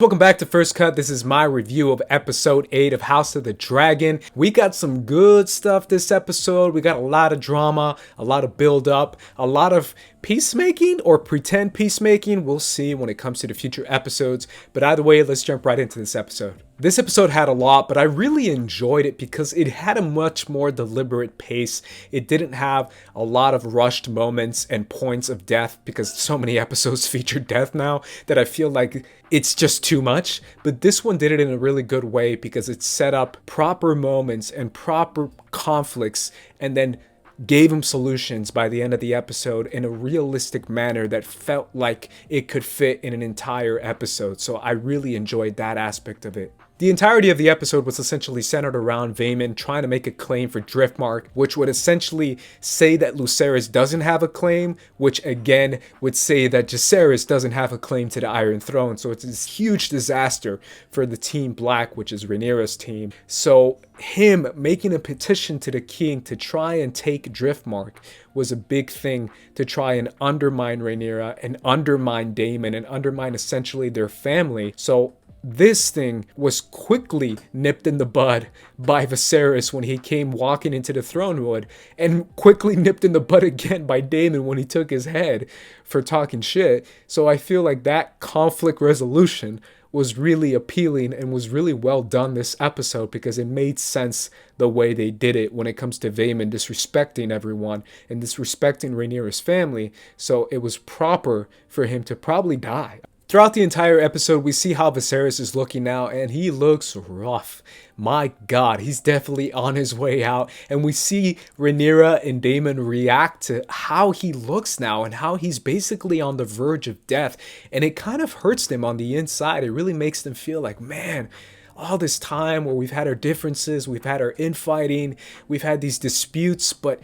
Welcome back to First Cut. This is my review of episode 8 of House of the Dragon. We got some good stuff this episode. We got a lot of drama, a lot of build up, a lot of peacemaking or pretend peacemaking. We'll see when it comes to the future episodes. But either way, let's jump right into this episode. This episode had a lot, but I really enjoyed it because it had a much more deliberate pace. It didn't have a lot of rushed moments and points of death because so many episodes feature death now that I feel like it's just too much. But this one did it in a really good way because it set up proper moments and proper conflicts and then gave him solutions by the end of the episode in a realistic manner that felt like it could fit in an entire episode. So I really enjoyed that aspect of it. The entirety of the episode was essentially centered around Vaemond trying to make a claim for Driftmark, which would essentially say that Lucerys doesn't have a claim, which again would say that Viserys doesn't have a claim to the Iron Throne. So it's this huge disaster for the Team Black, which is Rhaenyra's team. So him making a petition to the king to try and take Driftmark was a big thing to try and undermine Rhaenyra and undermine Daemon and undermine essentially their family. So this thing was quickly nipped in the bud by Viserys when he came walking into the throne wood, and quickly nipped in the bud again by Daemon when he took his head for talking shit. So I feel like that conflict resolution was really appealing and was really well done this episode because it made sense the way they did it when it comes to Vaemond disrespecting everyone and disrespecting Rhaenyra's family. So it was proper for him to probably die. Throughout the entire episode, we see how Viserys is looking now, and he looks rough. My God, he's definitely on his way out. And we see Rhaenyra and Daemon react to how he looks now and how he's basically on the verge of death. And it kind of hurts them on the inside. It really makes them feel like, man, all this time where we've had our differences, we've had our infighting, we've had these disputes, but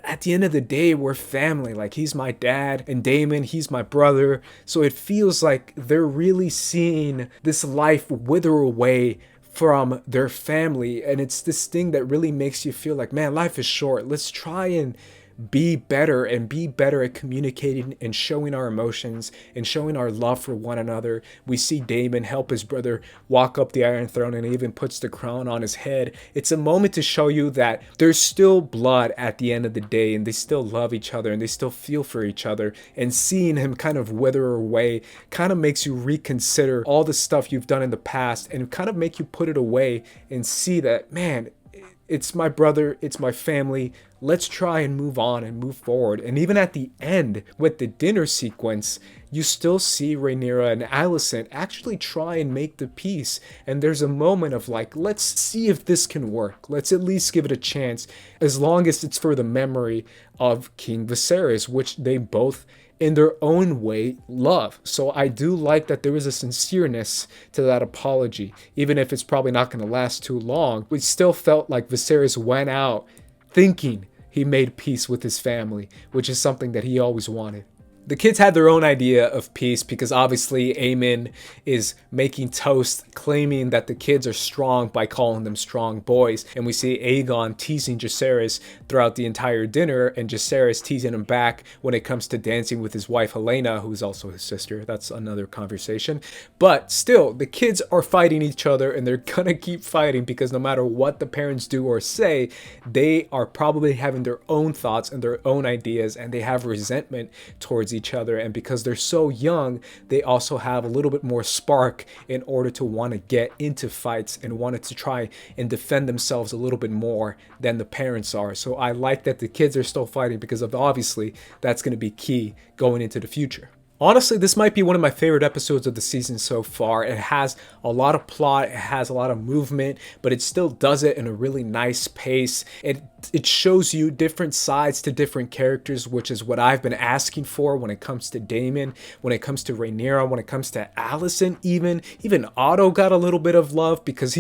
at the end of the day, we're family. Like, he's my dad, and Daemon, he's my brother. So it feels like they're really seeing this life wither away from their family. And it's this thing that really makes you feel like, man, life is short. Let's try and be better at communicating and showing our emotions and showing our love for one another. We see Daemon help his brother walk up the Iron Throne and even puts the crown on his head. It's a moment to show you that there's still blood at the end of the day, and they still love each other and they still feel for each other. And seeing him kind of wither away kind of makes you reconsider all the stuff you've done in the past and kind of make you put it away and see that, man, it's my brother, it's my family. Let's try and move on and move forward. And even at the end with the dinner sequence, you still see Rhaenyra and Alicent actually try and make the peace. And there's a moment of like, let's see if this can work. Let's at least give it a chance, as long as it's for the memory of King Viserys, which they both in their own way love. So I do like that there is a sincereness to that apology. Even if it's probably not going to last too long, we still felt like Viserys went out thinking he made peace with his family, which is something that he always wanted. The kids had their own idea of peace because obviously Aemond is making toast, claiming that the kids are strong by calling them strong boys. And we see Aegon teasing Viserys throughout the entire dinner, and Viserys teasing him back when it comes to dancing with his wife Helena, who is also his sister. That's another conversation. But still, the kids are fighting each other, and they're gonna keep fighting because no matter what the parents do or say, they are probably having their own thoughts and their own ideas, and they have resentment towards each other. And because they're so young, they also have a little bit more spark in order to want to get into fights and wanted to try and defend themselves a little bit more than the parents are. So I like that the kids are still fighting because of obviously that's going to be key going into the future. Honestly, this might be one of my favorite episodes of the season so far. It has a lot of plot, it has a lot of movement, but it still does it in a really nice pace. It shows you different sides to different characters, which is what I've been asking for when it comes to Daemon, when it comes to Rhaenyra, when it comes to Alicent even Otto got a little bit of love because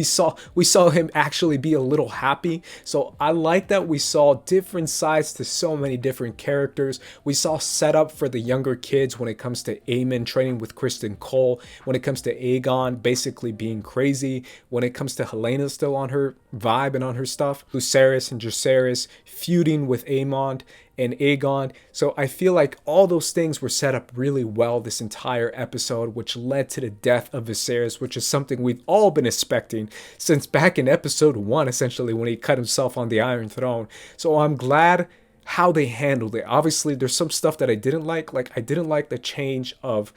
we saw him actually be a little happy. So I like that we saw different sides to so many different characters. We saw setup for the younger kids when it comes comes to Aemond training with Kristen Cole, when it comes to Aegon basically being crazy, when it comes to Helena still on her vibe and on her stuff, Lucerys and Jacaerys feuding with Aemond and Aegon. So I feel like all those things were set up really well this entire episode, which led to the death of Viserys, which is something we've all been expecting since back in episode 1, essentially, when he cut himself on the Iron Throne. So I'm glad how they handled it. Obviously, there's some stuff that I didn't like I didn't like the change of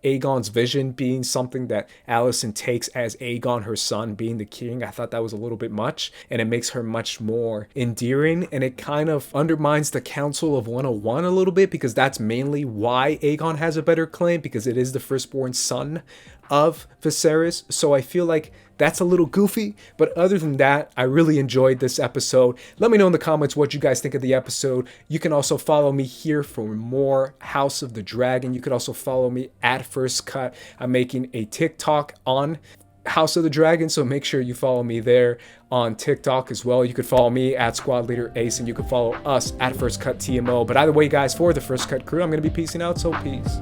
Aegon's vision being something that Alicent takes as Aegon, her son, being the king. I thought that was a little bit much, and it makes her much more endearing, and it kind of undermines the Council of 101 a little bit, because that's mainly why Aegon has a better claim, because it is the firstborn son of Viserys. So I feel like that's a little goofy, but other than that, I really enjoyed this episode. Let me know in the comments what you guys think of the episode. You can also follow me here for more House of the Dragon. You could also follow me at First Cut. I'm making a TikTok on House of the Dragon, so make sure you follow me there on TikTok as well. You could follow me at Squad Leader Ace, and you can follow us at First Cut TMO. But either way, guys, for the First Cut crew, I'm going to be peacing out, so peace.